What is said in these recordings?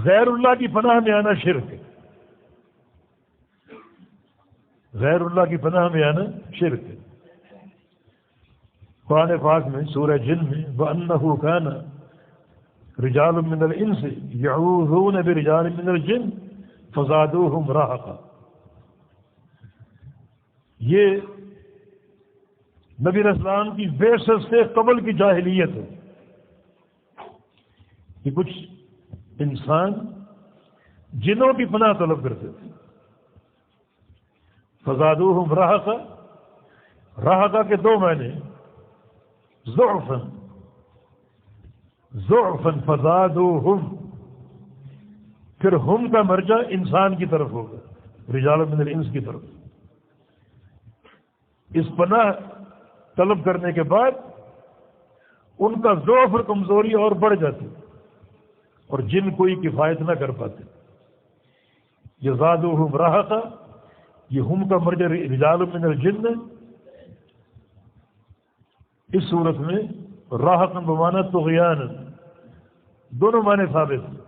غیر اللہ کی پناہ میں آنا شرک ہے، غیر اللہ کی پناہ میں آنا شرک ہے۔ قرآن پاک میں سورہ جن میں وَأَنَّهُ كَانَ رِجَالٌ مِّنَ الْإِنسِ يَعُوذُونَ بِرِجَالٍ مِّنَ الْجِنِّ فَزَادُوهُمْ رَهَقًا، یہ نبی اسلام کی بعثت سے قبل کی جاہلیت ہے کہ کچھ انسان جنوں کی پناہ طلب کرتے تھے۔ فزادوہم رہقا، رہقا کے دو معنی، ضعفاً ضعفاً فزادوہم، پھر ہم کا مرجع انسان کی طرف ہوگا، رجال من الانس کی طرف۔ اس پناہ طلب کرنے کے بعد ان کا ضعف اور کمزوری اور بڑھ جاتی اور جن کوئی کفایت نہ کر پاتے۔ یہ زادوہم رہقا، یہ ہم کا مرجع رجال من الجن، اس صورت میں رہقا بمعنی طغیان، دونوں معنی ثابت ہیں،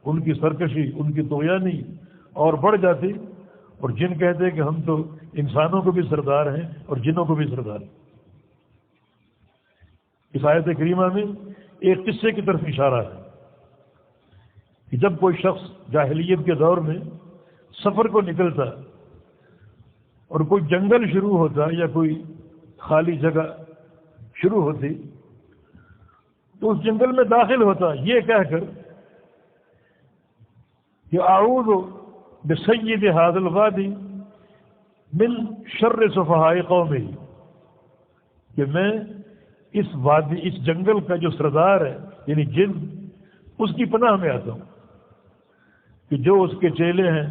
ان کی سرکشی، ان کی طغیانی اور بڑھ جاتی، اور جن کہتے ہیں کہ ہم تو انسانوں کو بھی سردار ہیں اور جنوں کو بھی سردار ہیں۔ اس آیت کریمہ میں ایک قصے کی طرف اشارہ ہے کہ جب کوئی شخص جاہلیت کے دور میں سفر کو نکلتا اور کوئی جنگل شروع ہوتا یا کوئی خالی جگہ شروع ہوتی تو اس جنگل میں داخل ہوتا یہ کہہ کر کہ اعوذ بسید ھذا الوادی من شر سفہاء قومہ، کہ میں اس وادی، اس جنگل کا جو سردار ہے یعنی جن، اس کی پناہ میں آتا ہوں کہ جو اس کے چیلے ہیں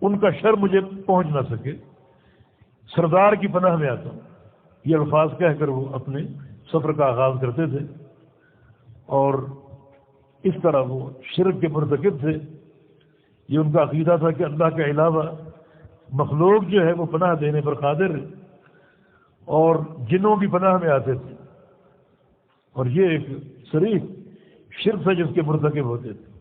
ان کا شر مجھے پہنچ نہ سکے، سردار کی پناہ میں آتا ہوں۔ یہ الفاظ کہہ کر وہ اپنے سفر کا آغاز کرتے تھے، اور اس طرح وہ شرک کے مرتکب تھے۔ یہ ان کا عقیدہ تھا کہ اللہ کے علاوہ مخلوق جو ہے وہ پناہ دینے پر قادر ہے، اور جنوں کی پناہ میں آتے تھے، اور یہ ایک صریح شرک تھا جس کے مرتکب ہوتے تھے۔